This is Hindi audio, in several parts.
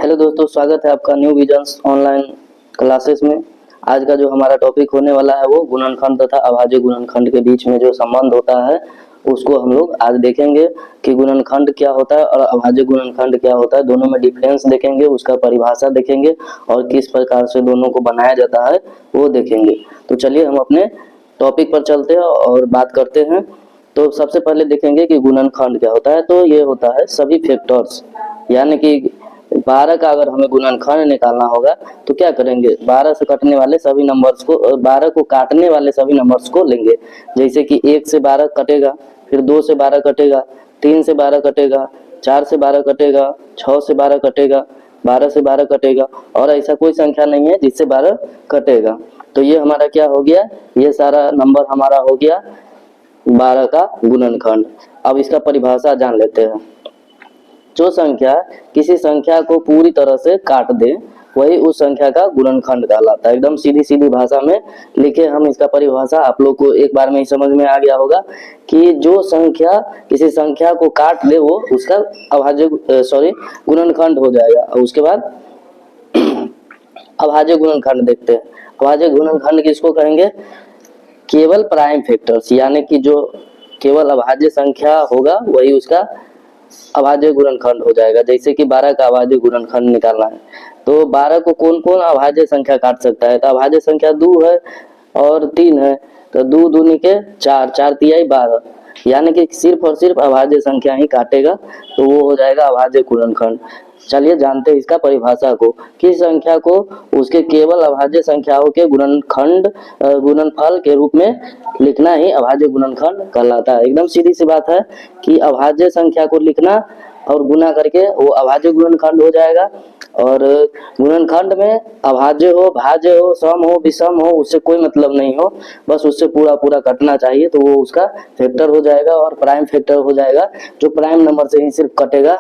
हेलो दोस्तों, स्वागत है आपका न्यू विजन्स ऑनलाइन क्लासेस में। आज का जो हमारा टॉपिक होने वाला है वो गुणनखंड तथा अभाज्य गुणनखंड के बीच में जो संबंध होता है उसको हम लोग आज देखेंगे कि गुणनखंड क्या होता है और अभाज्य गुणनखंड क्या होता है। दोनों में डिफरेंस देखेंगे, उसका परिभाषा देखेंगे और किस प्रकार से दोनों को बनाया जाता है वो देखेंगे। तो चलिए हम अपने टॉपिक पर चलते हैं और बात करते हैं। तो सबसे पहले देखेंगे कि गुणनखंड क्या होता है। तो ये होता है सभी फैक्टर्स, यानी कि 12 का अगर हमें गुणनखंड निकालना होगा तो क्या करेंगे, 12 से कटने वाले सभी नंबर्स को, 12 को काटने वाले सभी नंबर्स को लेंगे। जैसे कि 1 से 12 कटेगा, फिर 2 से 12 कटेगा, 3 से 12 कटेगा, 4 से 12 कटेगा, 6 से 12 कटेगा, 12 से 12 कटेगा और ऐसा कोई संख्या नहीं है जिससे 12 कटेगा। तो ये हमारा क्या हो गया, ये सारा नंबर हमारा हो गया 12 का गुणनखंड। अब इसका परिभाषा जान लेते हैं। जो संख्या किसी संख्या को पूरी तरह से काट दे वही उस संख्या का गुणनखंड कहलाता है। एकदम सीधी सीधी भाषा में लिखे हम इसका परिभाषा, आप लोग को एक बार में ही समझ में आ गया होगा कि जो संख्या किसी संख्या को काट दे वो उसका गुणनखंड हो जाएगा। और उसके बाद अभाज्य गुणनखंड देखते हैं। अभाज्य गुणनखंड किसको कहेंगे, केवल प्राइम फैक्टर्स, यानी कि जो केवल अभाज्य संख्या होगा वही उसका अभाज्य गुणनखंड हो जाएगा। जैसे कि 12 का अभाज्य गुणनखंड निकालना है तो 12 को कौन कौन अभाज्य संख्या काट सकता है। तो अभाज्य संख्या 2 है और 3 है, तो 2 दूनी के 4, 4 तिहाई 12, यानी कि सिर्फ और सिर्फ अभाज्य संख्या ही काटेगा तो वो हो जाएगा अभाज्य गुणनखंड। चलिए जानते हैं इसका परिभाषा को। किस संख्या को उसके केवल अभाज्य संख्याओं के गुणनखंड गुणनफल के रूप में लिखना ही अभाज्य गुणनखंड कहलाता है। एकदम सीधी सी बात है कि अभाज्य संख्या को लिखना और गुना करके वो अभाज्य गुणनखंड हो जाएगा। और गुणनखंड में अभाज्य हो, भाज्य हो, सम हो, विषम हो, उससे कोई मतलब नहीं हो, बस उससे पूरा पूरा कटना चाहिए तो वो उसका फैक्टर हो जाएगा और प्राइम फैक्टर हो जाएगा। जो प्राइम नंबर से ही सिर्फ कटेगा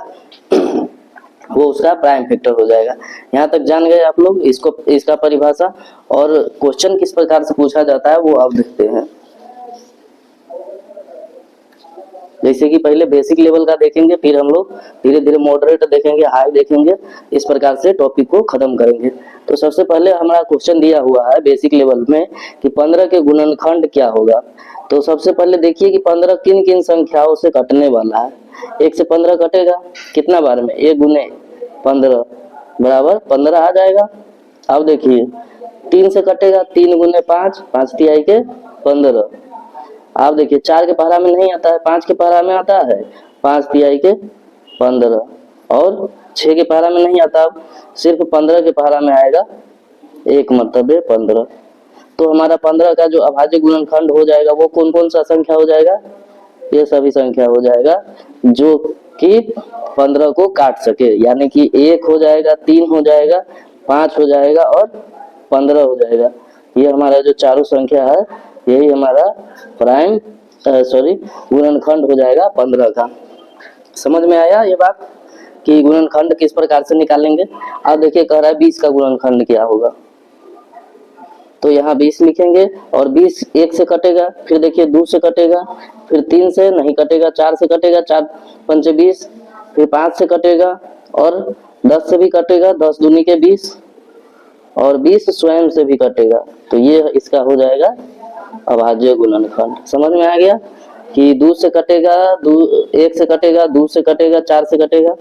वो उसका प्राइम फैक्टर हो जाएगा। यहाँ तक जान गए आप लोग इसको, इसका परिभाषा। और क्वेश्चन किस प्रकार से पूछा जाता है वो आप देखते हैं। जैसे कि पहले बेसिक लेवल का देखेंगे, फिर हम लोग धीरे धीरे मॉडरेट देखेंगे, हाई देखेंगे, इस प्रकार से टॉपिक को खत्म करेंगे। तो सबसे पहले हमारा क्वेश्चन दिया हुआ है बेसिक लेवल में कि 15 के गुणनखंड क्या होगा। तो सबसे पहले देखिए कि 15 किन किन संख्याओं से कटने वाला है। 1 से 15 कटेगा कितना बार में, 1 गुने 15 बराबर 15 आ जाएगा। अब देखिए 3 से कटेगा, 3 गुने 5, 5 तिहाई के 15। आप देखिए 4 के पहरा में नहीं आता है, 5 के पहरा में आता है, 5 तिहाई के 15। और 6 के पहरा में नहीं आता, सिर्फ 15 के पहरा में आएगा, एक मतलब है 15। तो हमारा 15 का जो अभाज्य गुणनखंड हो जाएगा वो कौन कौन सा संख्या हो जाएगा, ये सभी संख्या हो जाएगा जो कि 15 को काट सके, यानी कि 1 हो जाएगा, 3 हो जाएगा, 5 हो जाएगा और 15 हो जाएगा। ये हमारा जो चारों संख्या है यही हमारा प्राइम गुणनखंड हो जाएगा 15 का। समझ में आया ये बात कि गुणनखंड किस प्रकार से निकालेंगे। अब देखिए कह रहा है 20 का गुणनखंड क्या होगा। तो यहाँ 20 लिखेंगे और 20 1 से कटेगा, फिर देखिए 2 से कटेगा, फिर 3 से नहीं कटेगा, 4 से कटेगा, 4 पंचे 20, फिर 5 से कटेगा और 10 से भी कटेगा, 10 दूनी के 20 और 20 स्वयं से भी कटेगा। तो ये इसका हो जाएगा अभाज्य गुणनखंड। समझ में आ गया कि 2 से कटेगा, 1 से कटेगा, 2 से कटेगा, 4 से कटेगा,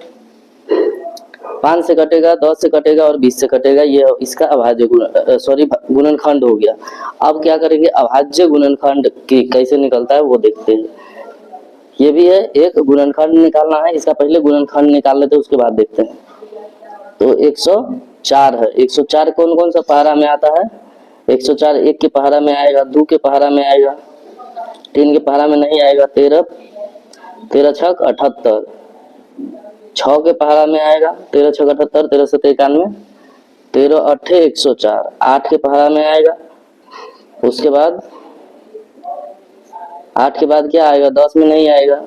5 से कटेगा, 10 से कटेगा और 20 से कटेगा। ये इसका अभाज्य गुणनखंड हो गया। अब क्या करेंगे, अभाज्य गुणनखंड की कैसे निकलता है वो देखते हैं। ये भी है एक गुणनखंड निकालना है, इसका पहले गुणनखंड निकाल लेते हैं उसके बाद देखते हैं। तो 104 है, 104 कौन कौन सा पहाड़ा में आता है। 104 1 के पहाड़ा में आएगा, 2 के पहाड़ा में आएगा, 3 के पहाड़ा में नहीं आएगा, 13 13 छक 78, 6 के पहाड़ा में आएगा, 13 छक 78, 13 सत 91, 13 अट्ठे 104, 8 के पहाड़ा में आएगा। उसके बाद 8 के बाद क्या आएगा, 10 में नहीं आएगा,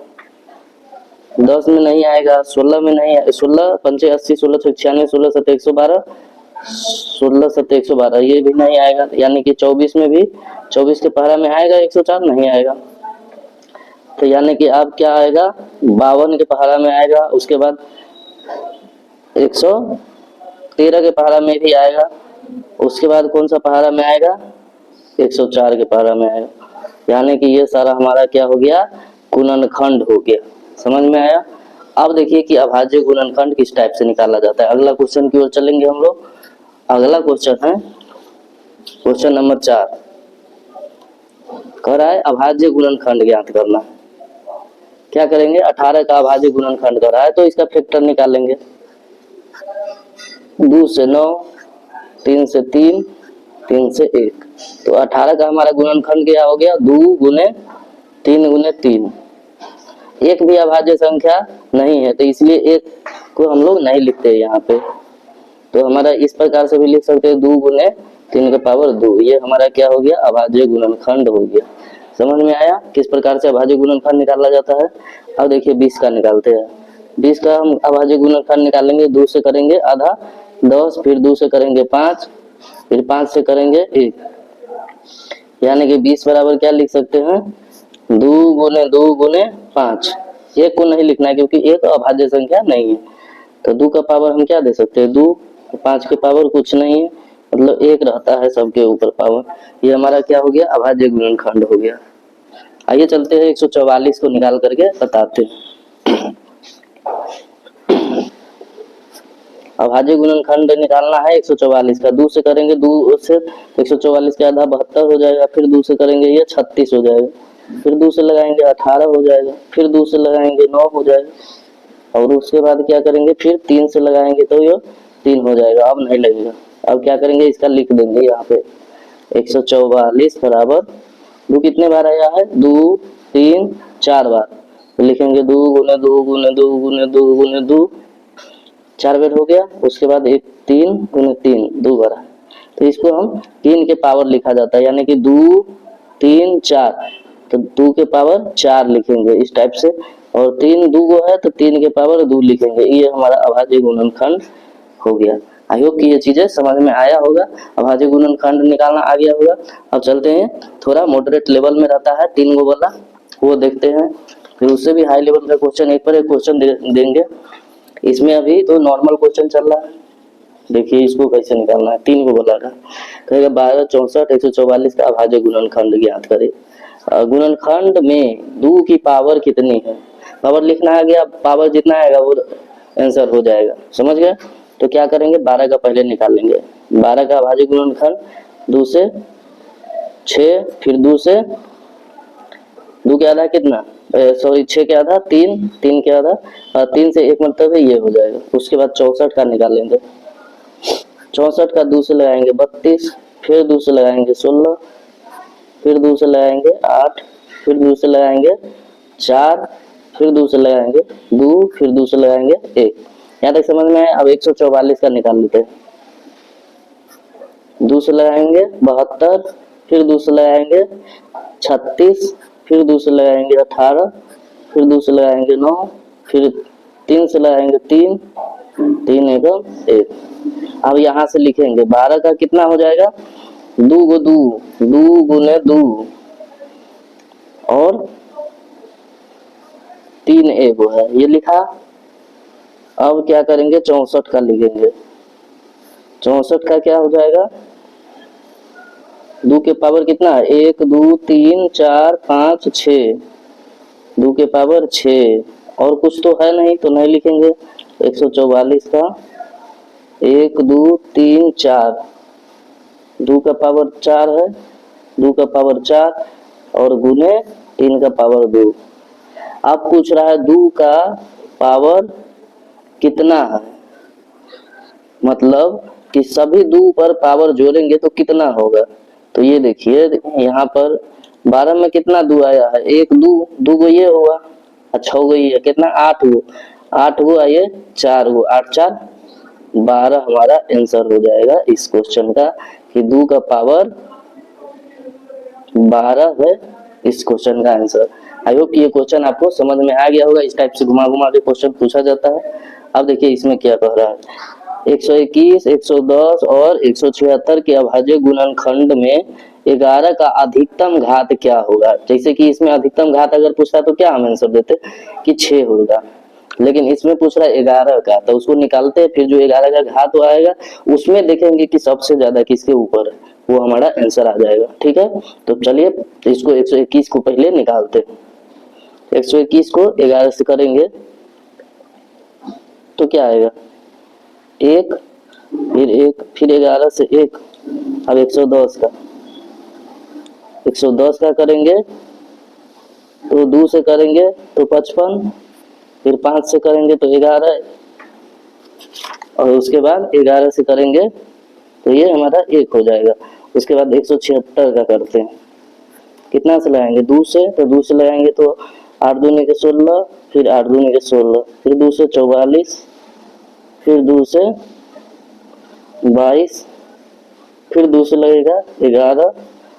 10 में नहीं आएगा, 16 में नहीं आएगा, 16 पंचे 80, 16 छक 96, 16 सत 112, 16 सत 112 ये भी नहीं आएगा। यानी कि 24 में भी 24 के पहरा में आएगा, 104 नहीं आएगा। तो यानी कि अब क्या आएगा, 52 के पहरा में आएगा। उसके बाद 100 13 के पहाड़ा में भी आएगा, उसके बाद कौन सा पहाड़ा में आएगा, 104 के पहाड़ा में आएगा। यानी कि ये सारा हमारा क्या हो गया, गुणनखंड हो गया। समझ में आया। अब देखिए कि अभाज्य गुणनखंड किस टाइप से निकाला जाता है। अगला क्वेश्चन की ओर चलेंगे हम लोग। अगला क्वेश्चन है क्वेश्चन नंबर 4, कह रहा है अभाज्य गुणनखंड ज्ञात करना। क्या करेंगे, 18 का अभाज्य गुणनखंड कर रहा है, तो इसका फैक्टर निकालेंगे। 2 से 9, 3 से 3, 3 से 1, तो 18 का हमारा गुणनखंड क्या हो गया, 2 गुने 3 गुने 3। एक भी अभाज्य संख्या नहीं है, तो इसलिए एक को हम लोग नहीं लिखते यहाँ पे। तो हमारा इस प्रकार से भी लिख सकते हैं, 2 गुने 3 का पावर 2। ये हमारा क्या हो गया, अभाज्य गुणनखंड हो गया। समझ में आया किस प्रकार से अभाज्य गुणनखंड निकाला जाता है। अब देखिए 20 का निकालते हैं। 20 का हम अभाज्य गुणनखंड निकालेंगे, 2 से करेंगे आधा 10, फिर 2 से करेंगे 5, फिर 5 से करेंगे 1, यानी कि 20 बराबर क्या लिख सकते हैं, 2 गुने 5। एक को नहीं लिखना है क्योंकि एक अभाज्य संख्या नहीं है, तो 2 का पावर हम क्या दे सकते हैं, 2। 5 के पावर कुछ नहीं है, मतलब 1 रहता है सबके ऊपर पावर। ये हमारा क्या हो गया, अभाज्य गुणनखंड हो गया। आइए चलते हैं 144 को निकाल करके बताते हैं। अभाज्य गुणनखंड निकालना है 144 का। 2 से करेंगे, 2 से 144 के आधा 72 हो जाएगा, फिर 2 से करेंगे ये 36 हो जाएगा, फिर 2 से लगाएंगे 18 हो जाएगा, फिर 2 से लगाएंगे 9 हो जाएगा, और उसके बाद क्या करेंगे, फिर 3 से लगाएंगे तो ये 3 हो जाएगा। अब नहीं लगेगा। अब क्या करेंगे, इसका लिख देंगे यहाँ पे 144 बराबर 2 कितने बार आया है, 2 3 4 बार, तो लिखेंगे 2 गुने 2 गुने 2 गुने 2 गुने 2, 4 बार हो गया। उसके बाद 1 3 गुने 3 2 बार, तो इसको हम 3 के पावर लिखा जाता है, यानी कि 2 3 4, तो 2 के पावर 4 लिखेंगे इस टाइप से, और 3 2 गो है तो 3 के पावर 2 लिखेंगे। ये हमारा अभाज्य गुणनखंड हो गया। आई होप कि ये चीजें समझ में आया होगा, अभाज्य गुणनखंड निकालना आ गया होगा। अब चलते हैं, थोड़ा मॉडरेट लेवल में रहता है 3 गो वाला, वो देखते हैं। फिर उससे भी हाई लेवल का क्वेश्चन एक पर एक क्वेश्चन देंगे। इसमें अभी तो नॉर्मल क्वेश्चन चल रहा है, देखिए इसको कैसे निकालना है। 3 गो वाला का कहेगा 12 64 144 का अभाज्य गुणनखंड ज्ञात करें। गुणनखंड में 2 की पावर कितनी है, पावर लिखना आ गया, पावर जितना आएगा वो आंसर हो जाएगा। समझ गए। तो क्या करेंगे, 12 का पहले निकाल लेंगे। 12 का अभाज्य गुणनखंड 2 से 6, फिर 2 से 2 के आधा कितना, सॉरी 6 के आधा 3, 3 के आधा 3 से 1 मतलब है ये हो जाएगा। उसके बाद 64 का निकाल लेंगे। 64 का 2 से लगाएंगे 32, फिर 2 से लगाएंगे 16, फिर 2 से लगाएंगे 8, फिर 2 से लगाएंगे 4, फिर 2 से लगाएंगे 2, फिर 2 से लगाएंगे 1। यहाँ तक समझ में आया। अब 144 का निकाल लेते हैं। 2 से लगाएंगे 72, फिर 2 से लगाएंगे 36, फिर 2 से लगाएंगे 18, फिर 2 से लगाएंगे 9, फिर 3 से लगाएंगे 3, 3 एकम 1। अब यहाँ से लिखेंगे 12 का कितना हो जाएगा, 2 गो 2, 2 गुने 2, और 3 एक है, ये लिखा। अब क्या करेंगे, 64 का लिखेंगे। 64 का क्या हो जाएगा, 2 के पावर कितना है, 1 2 3 4 5 6, 2 के पावर 6, और कुछ तो है नहीं तो नहीं लिखेंगे। 144 का 1 2 3 4, 2 का पावर 4 है, 2 का पावर 4, और गुने 3 का पावर 2। अब पूछ रहा है 2 का पावर कितना है, मतलब कि सभी 2 पर पावर जोड़ेंगे तो कितना होगा। तो ये देखिए यहाँ पर 12 में कितना 2 आया है, 1 2, 2 गो ये हुआ, अच्छा हो गई है कितना 8 गो, 8 गो आइए 4 गो, 8 4 12 हमारा आंसर हो जाएगा इस क्वेश्चन का, कि 2 का पावर 12 है इस क्वेश्चन का आंसर। आई होप ये क्वेश्चन आपको समझ में आ गया होगा। इस टाइप से घुमा घुमा के क्वेश्चन पूछा जाता है। अब देखिए इसमें क्या कह रहा है, 121, 110 और 176 के अभाज्य गुणनखंड में 11 का अधिकतम घात क्या होगा। जैसे कि इसमें अधिकतम घात अगर पूछता तो क्या हम आंसर देते कि 6 होगा। लेकिन इसमें पूछ रहा है 11 का, तो उसको निकालते हैं, फिर जो 11 का घात आएगा उसमें देखेंगे कि सबसे ज्यादा किसके ऊपर है, वो हमारा आंसर आ जाएगा। ठीक है, तो चलिए इसको 121 को पहले निकालते हैं। 121 को 11 से करेंगे तो क्या आएगा, 1, फिर 1, फिर 11 से 1, अब 110 का, 110 का करेंगे तो 2 से करेंगे तो 55, फिर 5 से करेंगे तो 11, और उसके बाद 11 से करेंगे तो ये हमारा 1 हो जाएगा। उसके बाद 176 का करते हैं, कितना से लगाएंगे, 2 से, तो 2 से लगाएंगे तो 8 दूनी के 16, फिर 8 दूनी के 16, फिर 2 से 44, फिर 2 से 22, फिर 2 से लगेगा 11,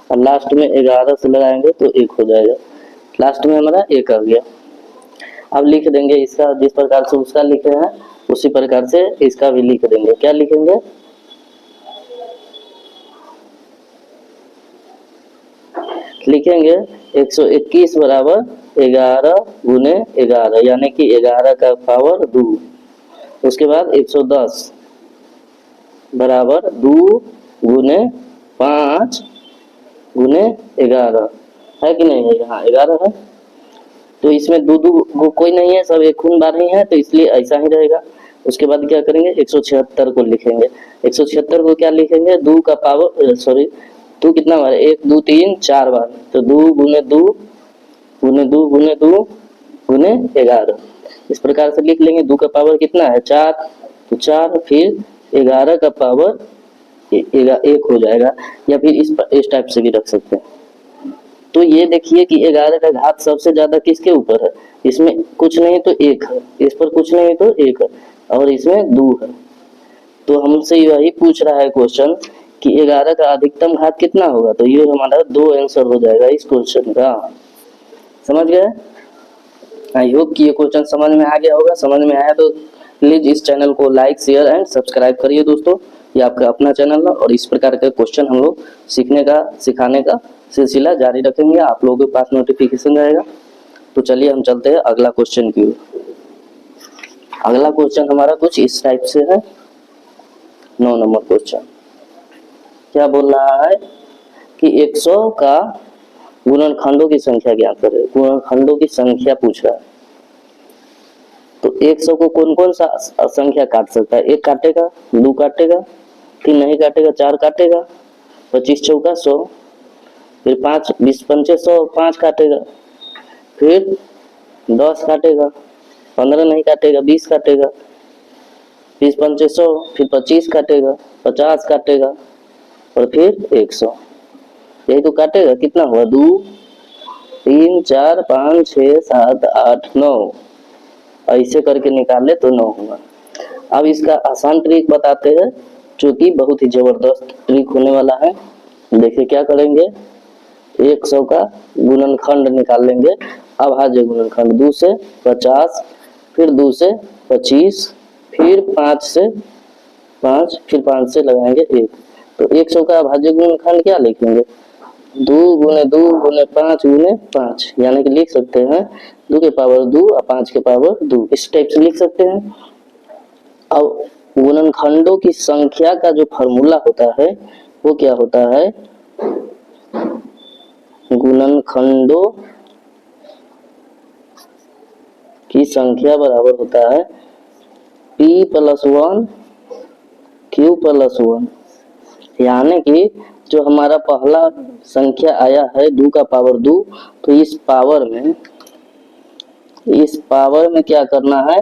और लास्ट में 11 से लगाएंगे तो 1 हो जाएगा। लास्ट में हमारा 1 आ गया। अब लिख देंगे इसका, जिस प्रकार से उसका लिखे हैं उसी प्रकार से इसका भी लिख देंगे। क्या लिखेंगे, लिखेंगे 121 बराबर 11 गुने 11, यानी कि 11 का पावर 2। उसके बाद 110 बराबर 2 गुने 5 गुने 11, है कि नहीं है, यहाँ 11 है, तो इसमें दो दो कोई नहीं है, सब एक खून बार ही है, तो इसलिए ऐसा ही रहेगा। उसके बाद क्या करेंगे, 176 को लिखेंगे। 176 को क्या लिखेंगे, 2 का पावर, सॉरी 2 कितना बार, 1 2 3 4 बार, तो 2 गुने 2 गुने 2 गुने 2 गुने 11, इस प्रकार से लिख लेंगे। 2 का पावर कितना है, 4, तो 4, फिर 11 का पावर 1 हो जाएगा, या फिर इस टाइप से भी रख सकते हैं। तो ये देखिए कि 11 का घात सबसे ज्यादा किसके ऊपर है, इसमें कुछ नहीं तो 1 है, इस पर कुछ नहीं तो 1 है, और इसमें 2 है। तो हमसे यही पूछ रहा है क्वेश्चन कि 11 का अधिकतम घात कितना होगा, तो ये हमारा 2 आंसर हो जाएगा इस क्वेश्चन का। समझ गए, आई होप कि ये क्वेश्चन समझ में आ गया होगा। समझ में आया तो प्लीज इस चैनल को लाइक शेयर एंड सब्सक्राइब करिए दोस्तों, ये आपका अपना चैनल है, और इस प्रकार के क्वेश्चन हम लोग सीखने का सिखाने का सिलसिला जारी रखेंगे, आप लोगों के पास नोटिफिकेशन रहेगा। तो चलिए हम चलते हैं अगला क्वेश्चन की ओर। अगला क्वेश्चन हमारा कुछ इस टाइप से है, 9 नंबर क्वेश्चन। क्या बोल रहा है कि 100 का गुणनखंडों की संख्या ज्ञात करें, गुणनखंडों की संख्या पूछ रहा है। तो 100 को कौन कौन सा संख्या काट सकता है, 1 काटेगा, 2 काटेगा, 3 नहीं काटेगा, 4 काटेगा, 25 चौका 100, फिर 5 20 पंचे 100, 5 काटेगा, फिर 10 काटेगा, 15 नहीं काटेगा, 20 काटेगा, 20 पंचे 100, फिर 25 काटेगा, 50 काटेगा, और फिर 100, यही तो काटेगा। कितना हुआ, 2 3 4 5 6 7 8 9, ऐसे करके निकाल ले तो 9 हुआ। अब इसका आसान ट्रिक बताते हैं, जो कि बहुत ही जबरदस्त ट्रिक होने वाला है। देखिए क्या करेंगे, 100 का गुणनखंड निकाल लेंगे, अभाज्य गुणनखंड, 2 से 50, फिर 2 से 25, फिर 5 से 5, फिर 5 से लगाएंगे 1, तो 100 का अभाज्य गुणनखंड क्या लिखेंगे, 2 गुने 2 गुने 5 गुने 5, यानी कि लिख सकते हैं 2 के पावर 2 और 5 के पावर 2, इस टाइप से लिख सकते हैं। अब गुणनखंडों की संख्या का जो फॉर्मूला होता है वो क्या होता है, गुणनखंडों की संख्या बराबर होता है p+1 q+1, यानी कि जो हमारा पहला संख्या आया है 2 का पावर 2, तो इस पावर में क्या करना है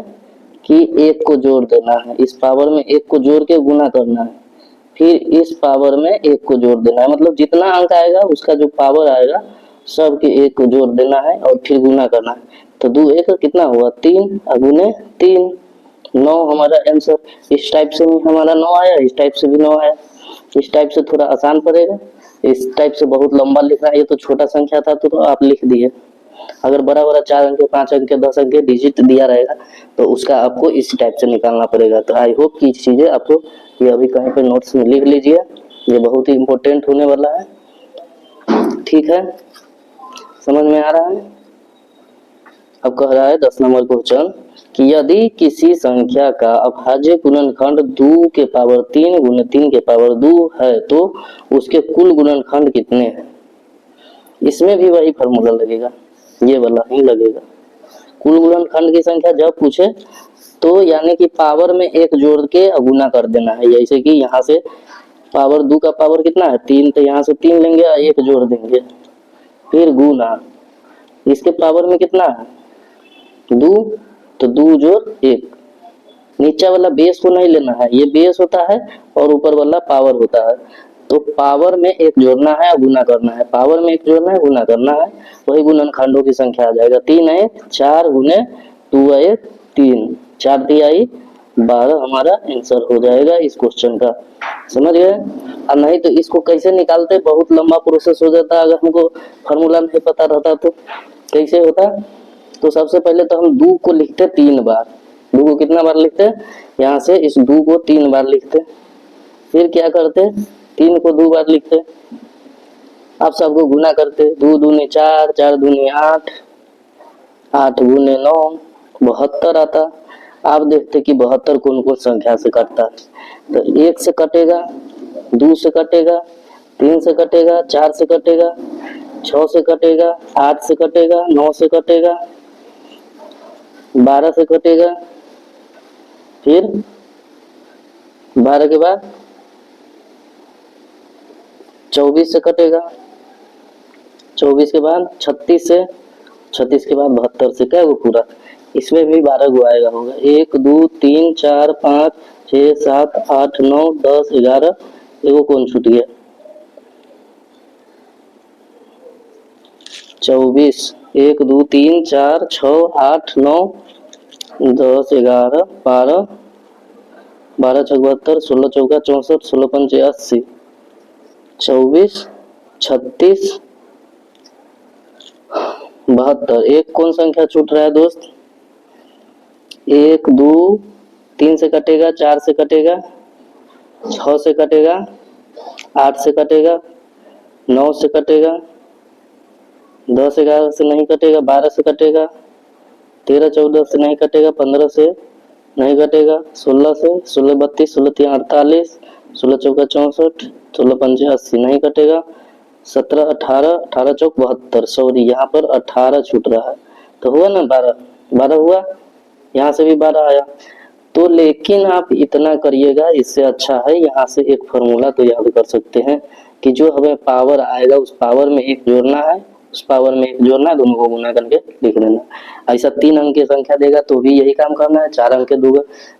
कि 1 को जोड़ देना है, इस पावर में 1 को जोड़ के गुना करना है, फिर इस पावर में 1 को जोड़ देना है, मतलब जितना अंक आएगा उसका जो पावर आएगा सब के 1 को जोड़ देना है और फिर गुना करना है। तो 2 1 कितना हुआ, 3 गुने 3, 9 हमारा आंसर। इस टाइप से भी हमारा 9 आया, इस टाइप से भी 9 आया। इस टाइप से थोड़ा आसान पड़ेगा, इस टाइप से बहुत लंबा लिखना है, ये तो छोटा संख्या था तो आप लिख दिए। अगर बड़ा बड़ा 4 अंक 5 अंक 10 अंक डिजिट दिया रहेगा तो उसका आपको इस टाइप से निकालना पड़ेगा। तो आई होप कि चीजें आपको ये अभी कहीं पे नोट्स में लिख लीजिए, ये बहुत ही इम्पोर्टेंट होने वाला है। ठीक है, समझ में आ रहा है, अब कह रहा है 10 नंबर क्वेश्चन कि यदि किसी संख्या का अभाज्य गुणनखंड 2 के पावर 3 गुने 3 के पावर 2 है तो उसके कुल गुणनखंड कितने हैं। इसमें भी वही फॉर्मूला लगेगा, ये वाला ही लगेगा। कुल गुणनखंड की संख्या जब पूछे तो यानी कि पावर में एक जोड़ के गुना कर देना है। जैसे कि यहाँ से पावर 2 का पावर कितना है 3, तो यहाँ से 3 लेंगे और 1 जोड़ देंगे, फिर गुना इसके पावर में कितना है 2, तो 2 जोड़ 1। नीचे वाला बेस को नहीं लेना है, ये बेस होता है और ऊपर वाला पावर होता है। तो पावर में एक जोड़ना है और गुना करना है, पावर में एक जोड़ना है गुना करना है, वही गुणनखंडों की संख्या आ जाएगा। 3 है 4 गुने 2 है 3, 4 तिहाई 12 हमारा आंसर हो जाएगा इस क्वेश्चन का। समझ गए। और नहीं तो इसको कैसे निकालते, बहुत लंबा प्रोसेस हो जाता अगर हमको फॉर्मूला नहीं पता रहता तो। कैसे होता, तो सबसे पहले तो हम 2 को लिखते 3 बार। 2 को कितना बार लिखते, यहाँ से इस 2 को 3 बार लिखते, फिर क्या करते 3 को 2 बार लिखते, अब सबको गुना करते। 2 दूनी 4, 4 दूनी 8, 8 गुने 9 72 आता। आप देखते कि 72 कौन कौन संख्या से कटता है। तो 1 से कटेगा, 2 से कटेगा, 3 से कटेगा, 4 से कटेगा, 6 से कटेगा, 8 से कटेगा, 9 से कटेगा, 12 से कटेगा, फिर 12 के बाद 24 से कटेगा, 24 के बाद 36 से, 36 के बाद 72 से, क्या वो पूरा। इसमें भी 12 गो आएगा होगा। 1 2 3 4 5 6 7 8 9 10 11, एगो कौन छूट गया 24। 1 2 3 4 6 8 9 10 11 12, 12 छक 72, 16 चौका 64, 16 पंचे 80, 24 36 72। एक कौन संख्या छूट रहा है दोस्त, 1 2 3 से कटेगा, 4 से कटेगा, 6 से कटेगा, 8 से कटेगा, 9 से कटेगा, 10 11 से नहीं कटेगा, 12 से कटेगा, 13 14 से नहीं कटेगा, 15 से नहीं कटेगा, 16 से, 16 32, 16 3 48, 16 चौका 64, 16 पंचे 80 नहीं कटेगा, 17 18, 18 चौक 72, सॉरी यहाँ पर 18 छूट रहा है। तो हुआ ना 12, 12 हुआ, यहाँ से भी 12 आया। तो लेकिन आप इतना करिएगा, इससे अच्छा है यहाँ से एक फॉर्मूला तो याद कर सकते हैं कि जो हमें पावर आएगा उस पावर में एक जोड़ना है, उस पावर में एक जोड़ना है, दोनों को गुना करके लिख देना। ऐसा 3 अंक की संख्या देगा तो भी यही काम करना है, 4 अंक के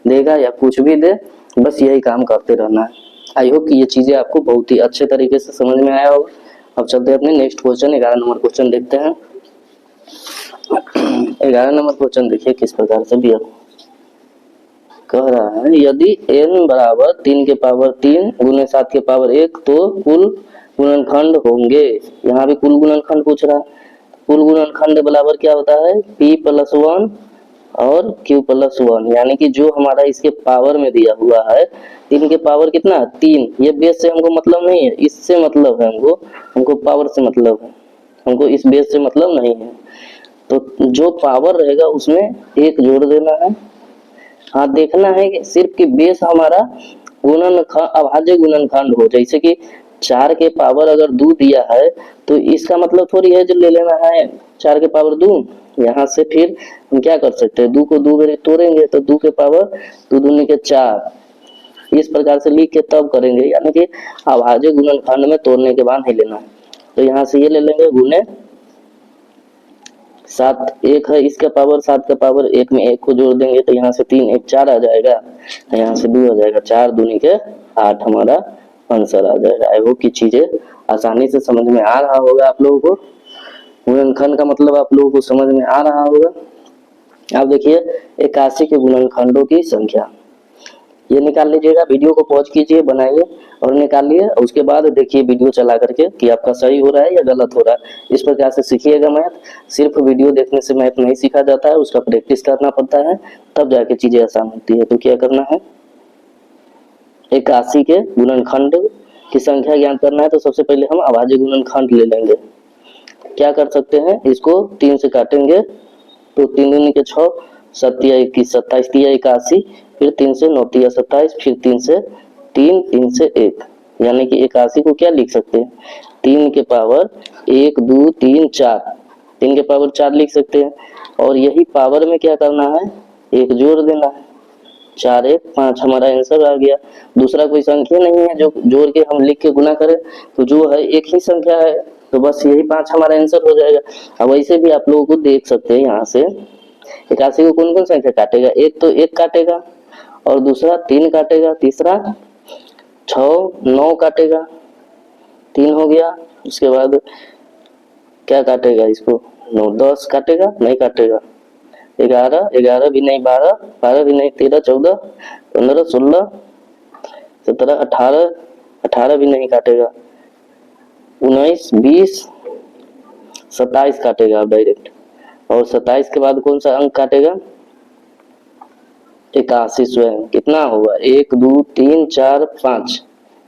देगा या कुछ भी दे, बस यही काम करते रहना है। आई होप कि ये चीजें आपको बहुत ही अच्छे तरीके से समझ में आया होगा। अब चलते हैं अपने नेक्स्ट क्वेश्चन 11 नंबर क्वेश्चन देखते हैं। 11 नंबर क्वेश्चन देखिए किस प्रकार से दिया कह रहा है, यदि n बराबर 3 के पावर 3 गुने 7 के पावर 1 तो कुल गुणनखंड होंगे। यहाँ भी कुल गुणनखंड पूछ रहा है। कुल गुणनखंड बराबर क्या होता है p + 1 और q + 1, यानी कि जो हमारा इसके पावर में दिया हुआ है 3 के पावर कितना है 3, ये बेस से हमको मतलब नहीं है, इससे मतलब है हमको पावर से मतलब है, हमको इस बेस से मतलब नहीं है। तो जो पावर रहेगा उसमें एक जोड़ देना है। हाँ देखना है कि सिर्फ कि बेस हमारा गुणनखंड अभाज्य गुणनखंड हो। जैसे कि 4 के पावर अगर 2 दिया है तो इसका मतलब थोड़ी है जो ले लेना है 4 के पावर 2। यहाँ से फिर हम क्या कर सकते हैं, 2 को 2 बार तोड़ेंगे तो 2 के पावर 2 दूनी के 4, इस प्रकार से लिख के तब करेंगे, यानी कि अभाज्य गुणनखंड में तोड़ने के बाद ही लेना है। तो यहाँ से ये ले लेंगे गुने 7, 1 है इसका पावर, 7 का पावर 1 में 1 को जोड़ देंगे तो यहाँ से 3 1 4 आ जाएगा, यहाँ से 2 आ जाएगा, 4 दूनी के 8 हमारा आंसर आ जाएगा। आई होप की चीजें आसानी से समझ में आ रहा होगा आप लोगों को, गुणनखंड का मतलब आप लोगों को समझ में आ रहा होगा। अब देखिए 81 के गुणनखंडों की संख्या, ये निकाल लीजिएगा, वीडियो को पॉज कीजिए, बनाइए और निकालिए, उसके बाद देखिए वीडियो चला करके कि आपका सही हो रहा है या गलत हो रहा है। इस प्रकार से सीखिएगा मैथ। सिर्फ वीडियो देखने से मैथ नहीं सीखा जाता है, उसका प्रैक्टिस करना पड़ता है, तब जाके चीजें आसान होती है। तो क्या करना है, 81 के गुणनखंड की संख्या ज्ञात करना है। तो सबसे पहले हम अभाज्य गुणनखंड ले लेंगे। क्या कर सकते हैं, इसको 3 से काटेंगे तो 3 दूनी के 6, 7 तिया 21, 27 तिया 81, फिर 3 से 9 तिया 27, फिर 3 से 3, 3 से 1, यानी कि 81 को क्या लिख सकते हैं, 3 के पावर 1 2 3 4, 3 के पावर 4 लिख सकते हैं। और यही पावर में क्या करना है, एक जोड़ देना है, 4 1 5 हमारा आंसर आ गया। दूसरा कोई संख्या नहीं है जो जोड़ के हम लिख के गुना करें, तो जो है एक ही संख्या है, तो बस यही 5 हमारा आंसर हो जाएगा। अब वैसे भी आप लोगों को देख सकते हैं यहाँ से 81 को कौन कौन संख्या काटेगा, एक तो 1 काटेगा, और दूसरा 3 काटेगा, तीसरा 6 9 काटेगा, 3 हो गया। उसके बाद क्या काटेगा, इसको 9 10 काटेगा, नहीं काटेगा, 11 11 भी नहीं, 12 12 भी नहीं, 13 14 15 16 17 18 18 भी नहीं काटेगा, 19 20 27 काटेगा आप डायरेक्ट। और 27 के बाद कौन सा अंक काटेगा, 81 स्वयं। कितना होगा, 1 2 3 4 5,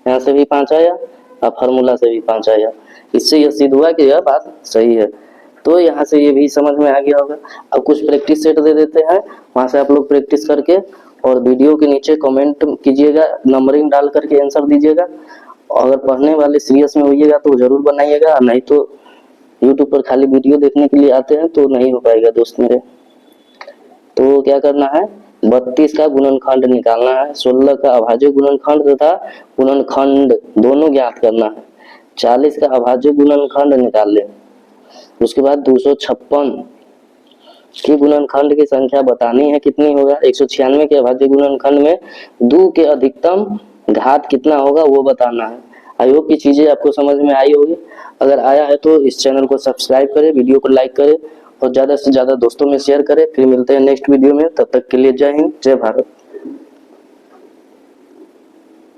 यहाँ से भी 5 आया और फार्मूला से भी 5 आया। इससे यह सिद्ध हुआ कि यह बात सही है। तो यहाँ से ये भी समझ में आ गया होगा। अब कुछ प्रैक्टिस सेट दे देते हैं, वहां से आप लोग प्रैक्टिस करके और वीडियो के नीचे कमेंट कीजिएगा, नंबरिंग डाल करके आंसर दीजिएगा। अगर पढ़ने वाले सीरियस में होइएगा तो जरूर बनाइएगा, नहीं तो यूट्यूब पर खाली वीडियो देखने के लिए आते हैं तो नहीं हो पाएगा दोस्त मेरे। तो क्या करना है, 32 का गुणनखंड निकालना है, 16 का अभाज्य गुणनखंड तथा गुणनखंड दोनों ज्ञात करना है, 40 का अभाज्य गुणनखंड निकाल लें। उसके बाद 256 की गुणनखंड की संख्या बतानी है, कितनी होगा, 196 के अभाज्य गुणनखंड में 2 के अधिकतम घात कितना होगा वो बताना है। आई होप की चीजें आपको समझ में आई होगी। अगर आया है तो इस चैनल को सब्सक्राइब करें, वीडियो को लाइक करें और ज्यादा से ज्यादा दोस्तों में शेयर करें। फिर मिलते हैं नेक्स्ट वीडियो में, तब तक के लिए जय हिंद जय भारत।